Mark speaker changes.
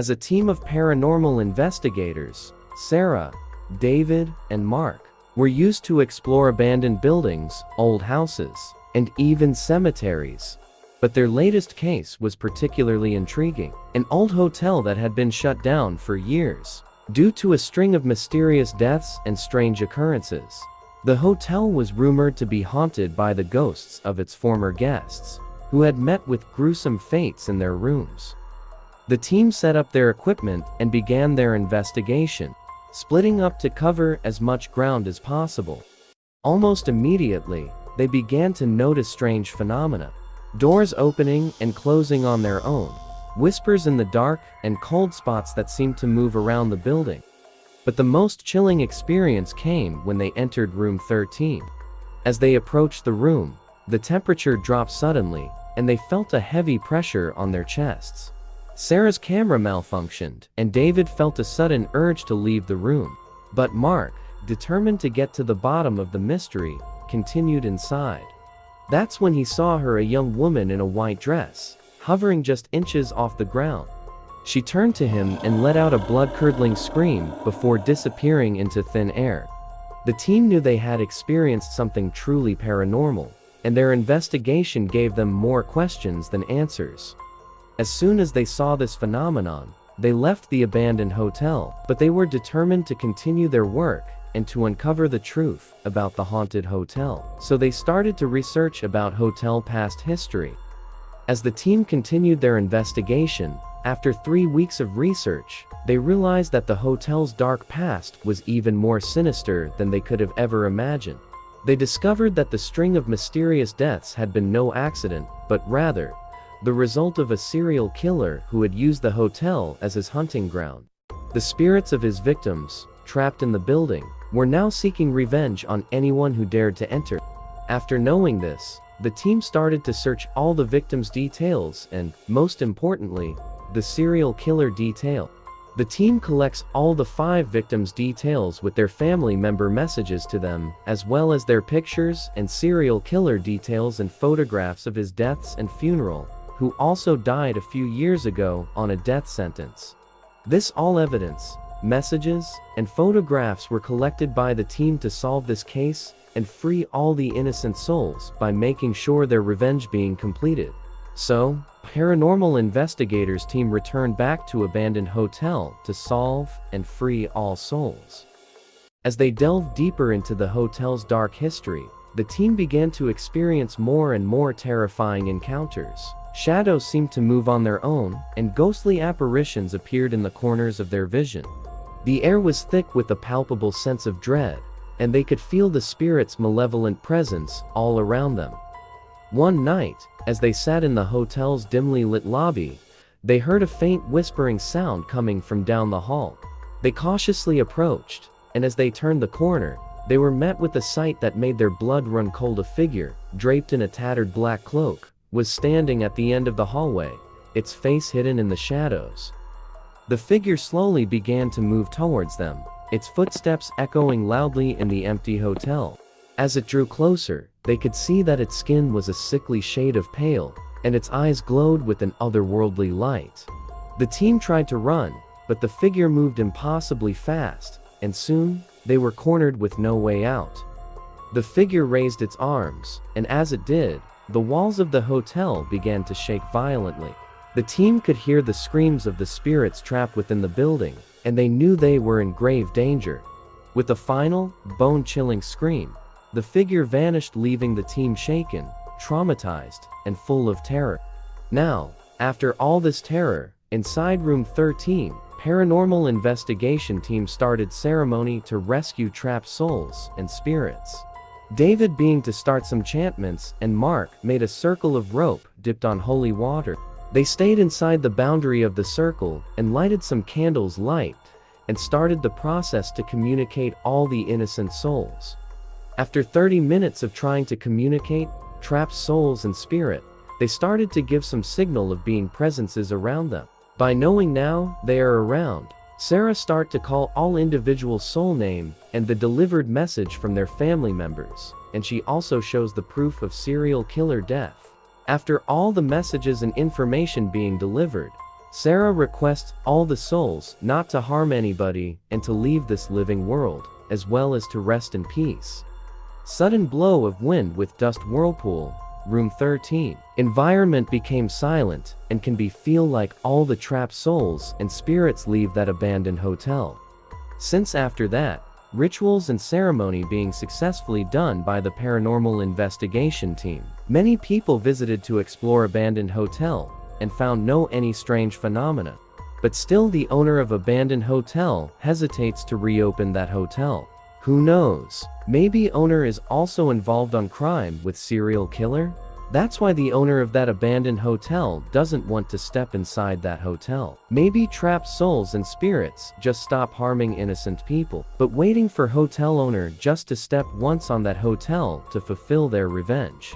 Speaker 1: As a team of paranormal investigators, Sarah, David, and Mark were used to explore abandoned buildings, old houses, and even cemeteries. But their latest case was particularly intriguing. An old hotel that had been shut down for years due to a string of mysterious deaths and strange occurrences. The hotel was rumored to be haunted by the ghosts of its former guests, who had met with gruesome fates in their rooms. The team set up their equipment and began their investigation, splitting up to cover as much ground as possible. Almost immediately, they began to notice strange phenomena. Doors opening and closing on their own, whispers in the dark, and cold spots that seemed to move around the building. But the most chilling experience came when they entered room 13. As they approached the room, the temperature dropped suddenly, and they felt a heavy pressure on their chests. Sarah's camera malfunctioned, and David felt a sudden urge to leave the room. But Mark, determined to get to the bottom of the mystery, continued inside. That's when he saw her, a young woman in a white dress, hovering just inches off the ground. She turned to him and let out a blood-curdling scream before disappearing into thin air. The team knew they had experienced something truly paranormal, and their investigation gave them more questions than answers. As soon as they saw this phenomenon, they left the abandoned hotel, but they were determined to continue their work and to uncover the truth about the haunted hotel. So they started to research about hotel past history. As the team continued their investigation, after 3 weeks of research, they realized that the hotel's dark past was even more sinister than they could have ever imagined. They discovered that the string of mysterious deaths had been no accident, but rather the result of a serial killer who had used the hotel as his hunting ground. The spirits of his victims, trapped in the building, were now seeking revenge on anyone who dared to enter. After knowing this, the team started to search all the victims' details and, most importantly, the serial killer detail. The team collects all the 5 victims' details with their family member messages to them, as well as their pictures and serial killer details and photographs of his deaths and funeral, who also died a few years ago on a death sentence. This all evidence, messages, and photographs were collected by the team to solve this case and free all the innocent souls by making sure their revenge being completed. So, Paranormal Investigators team returned back to abandoned hotel to solve and free all souls. As they delved deeper into the hotel's dark history, the team began to experience more and more terrifying encounters. Shadows seemed to move on their own, and ghostly apparitions appeared in the corners of their vision. The air was thick with a palpable sense of dread, and they could feel the spirit's malevolent presence all around them. One night, as they sat in the hotel's dimly lit lobby, they heard a faint whispering sound coming from down the hall. They cautiously approached, and as they turned the corner, they were met with a sight that made their blood run cold. A figure, draped in a tattered black cloak, was standing at the end of the hallway, its face hidden in the shadows. The figure slowly began to move towards them, its footsteps echoing loudly in the empty hotel. As it drew closer, they could see that its skin was a sickly shade of pale, and its eyes glowed with an otherworldly light. The team tried to run, but the figure moved impossibly fast, and soon, they were cornered with no way out. The figure raised its arms, and as it did, the walls of the hotel began to shake violently. The team could hear the screams of the spirits trapped within the building, and they knew they were in grave danger. With a final, bone-chilling scream, the figure vanished, leaving the team shaken, traumatized, and full of terror. Now, after all this terror, inside room 13, Paranormal Investigation team started ceremony to rescue trapped souls and spirits. David being to start some chantments, and Mark made a circle of rope dipped on holy water. They stayed inside the boundary of the circle and lighted some candles light, and started the process to communicate all the innocent souls. After 30 minutes of trying to communicate trapped souls and spirit, they started to give some signal of being presences around them. By knowing now they are around, Sarah started to call all individual soul name and the delivered message from their family members, and she also shows the proof of serial killer death. After all the messages and information being delivered, Sarah requests all the souls not to harm anybody and to leave this living world, as well as to rest in peace. Sudden blow of wind with dust whirlpool, room 13. Environment became silent and can be feel like all the trapped souls and spirits leave that abandoned hotel. Since after that, rituals and ceremony being successfully done by the paranormal investigation team, many people visited to explore abandoned hotel and found no any strange phenomena. But still the owner of abandoned hotel hesitates to reopen that hotel. Who knows? Maybe owner is also involved on crime with serial killer? That's why the owner of that abandoned hotel doesn't want to step inside that hotel. Maybe trapped souls and spirits just stop harming innocent people, but waiting for hotel owner just to step once on that hotel to fulfill their revenge.